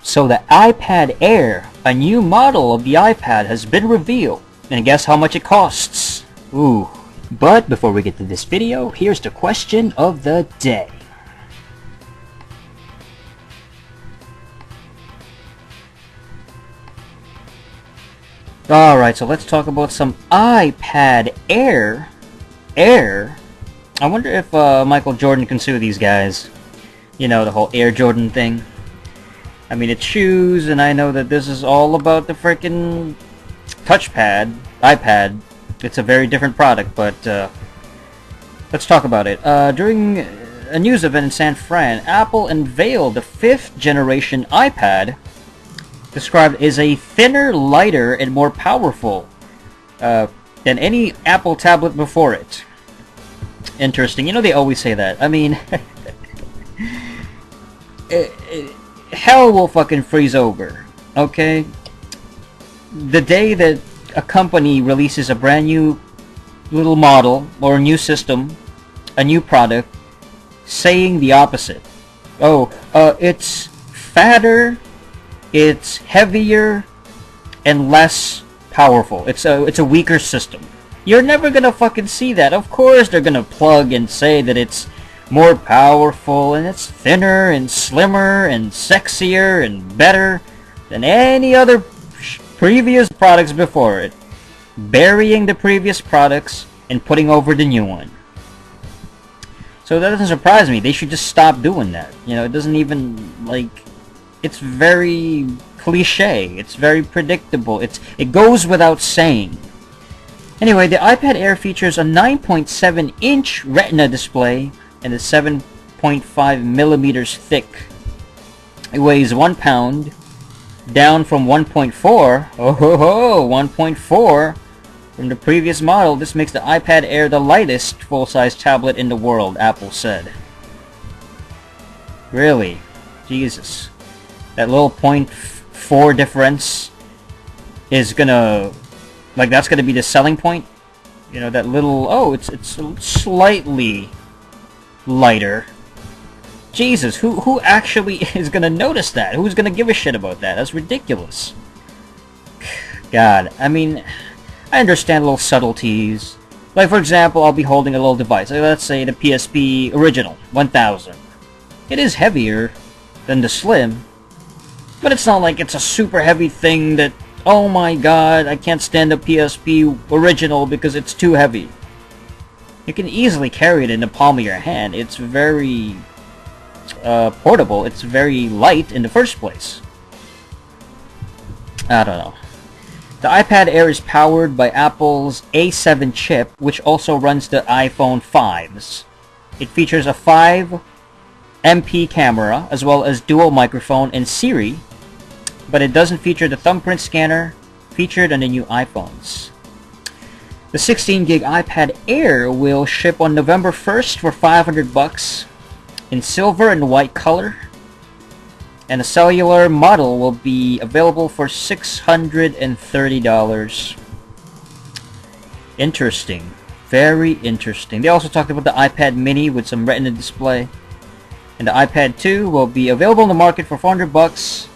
So the iPad Air, a new model of the iPad, has been revealed. And guess how much it costs? Ooh. But before we get to this video, here's the question of the day. Alright, so let's talk about some iPad Air. I wonder if Michael Jordan can sue these guys. You know, the whole Air Jordan thing. I mean, it's shoes, and I know that this is all about the frickin' touchpad, iPad. It's a very different product, but let's talk about it. During a news event in San Fran, Apple unveiled the 5th generation iPad, described as a thinner, lighter, and more powerful than any Apple tablet before it. Interesting. You know, they always say that. I mean, hell will fucking freeze over, okay? The day that a company releases a brand new little model or a new system, a new product, saying the opposite. Oh, it's fatter, it's heavier, and less powerful. It's a weaker system. You're never gonna fucking see that. Of course they're gonna plug and say that it's more powerful and it's thinner and slimmer and sexier and better than any other previous products before it, burying the previous products and putting over the new one. So that doesn't surprise me. They should just stop doing that. You know, it doesn't even, like, it's very cliche. It's very predictable. It goes without saying. Anyway, the iPad Air features a 9.7-inch Retina display and is 7.5 millimeters thick. It weighs 1 pound, down from 1.4. Oh ho ho, 1.4 from the previous model. This makes the iPad Air the lightest full-size tablet in the world, Apple said. Really? Jesus. That little 0.4 difference is gonna, like, that's gonna be the selling point? You know, that little, oh, it's slightly lighter. Jesus, who actually is gonna notice that? Who's gonna give a shit about that? That's ridiculous. God, I mean, I understand little subtleties. Like, for example, I'll be holding a little device. Like, let's say the PSP Original 1000. It is heavier than the Slim, but it's not like it's a super heavy thing that, oh my god, I can't stand the PSP Original because it's too heavy. You can easily carry it in the palm of your hand. It's very portable. It's very light in the first place. I don't know. The iPad Air is powered by Apple's A7 chip, which also runs the iPhone 5s. It features a 5MP camera, as well as dual microphone and Siri, but it doesn't feature the thumbprint scanner featured on the new iPhones. The 16-gig iPad Air will ship on November 1st for $500 in silver and white color, and a cellular model will be available for $630. Interesting. Very interesting. They also talked about the iPad mini with some Retina display, and the iPad 2 will be available in the market for $400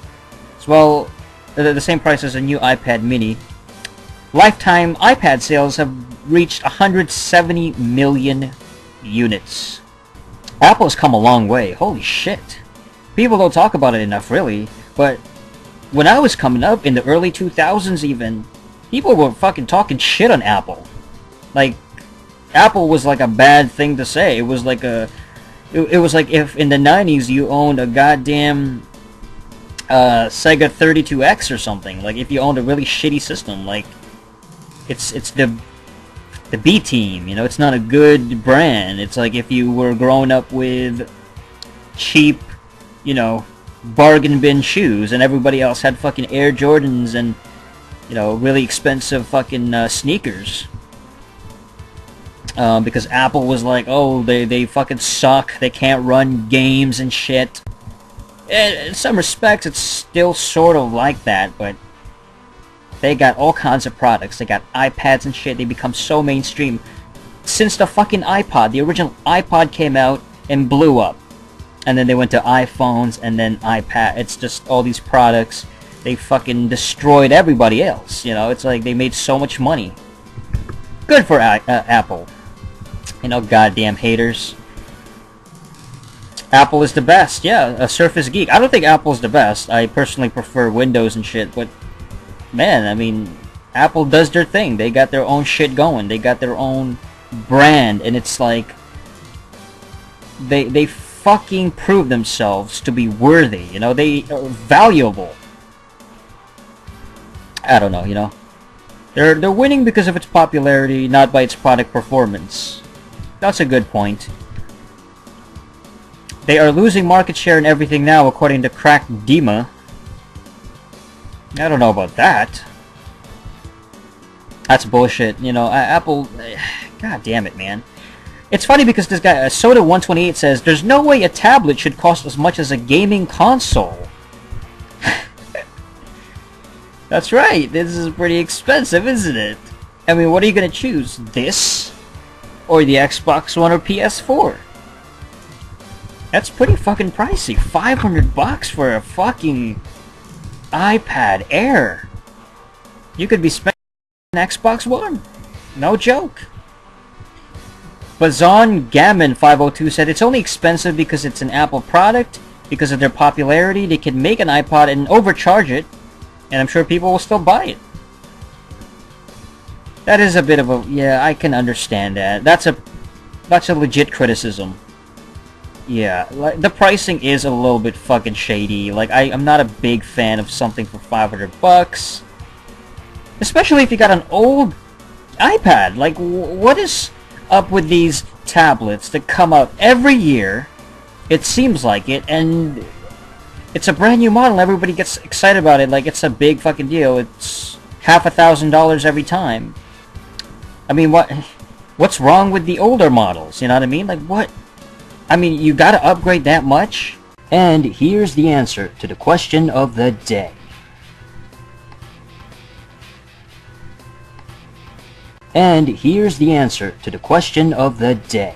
as well, the same price as a new iPad mini. Lifetime iPad sales have reached 170 million units. Apple has come a long way. Holy shit. People don't talk about it enough, really. But when I was coming up, in the early 2000s even, people were fucking talking shit on Apple. Like, Apple was like a bad thing to say. It was like a... It was like if in the 90s you owned a goddamn Sega 32X or something. Like, if you owned a really shitty system, like... It's the B team, you know, it's not a good brand. It's like if you were growing up with cheap, you know, bargain bin shoes and everybody else had fucking Air Jordans and, you know, really expensive fucking sneakers. Because Apple was like, oh, they fucking suck, they can't run games and shit. In some respects, it's still sort of like that, but they got all kinds of products. They got iPads and shit. They become so mainstream. Since the fucking iPod, the original iPod came out and blew up. and then they went to iPhones, and then iPad. It's just all these products. They fucking destroyed everybody else. You know, it's like they made so much money. Good for Apple. You know, goddamn haters. Apple is the best. Yeah, a Surface Geek. I don't think Apple's the best. I personally prefer Windows and shit, but man, I mean, Apple does their thing. They got their own shit going. They got their own brand, and it's like they fucking prove themselves to be worthy. You know, they are valuable. I don't know, you know. They're winning because of its popularity, not by its product performance. That's a good point. They are losing market share in everything now, according to Crack Dima. I don't know about that. That's bullshit. You know, Apple... God damn it, man. It's funny because this guy, Soda128, says, there's no way a tablet should cost as much as a gaming console. That's right. This is pretty expensive, isn't it? I mean, what are you going to choose? This? Or the Xbox One or PS4? That's pretty fucking pricey. $500 for a fucking iPad Air. You could be spending on Xbox One. No joke. Bazon Gammon 502 said it's only expensive because it's an Apple product. Because of their popularity, they can make an iPod and overcharge it. And I'm sure people will still buy it. That is a bit of a... Yeah, I can understand that. That's a legit criticism. Yeah, like, the pricing is a little bit fucking shady. Like, I'm not a big fan of something for $500. Especially if you got an old iPad. Like, what is up with these tablets that come out every year? It seems like it, and it's a brand new model. Everybody gets excited about it like it's a big fucking deal. It's $1,000 every time. I mean, what's wrong with the older models? You know what I mean? Like, what? I mean, you gotta upgrade that much? And here's the answer to the question of the day. And here's the answer to the question of the day.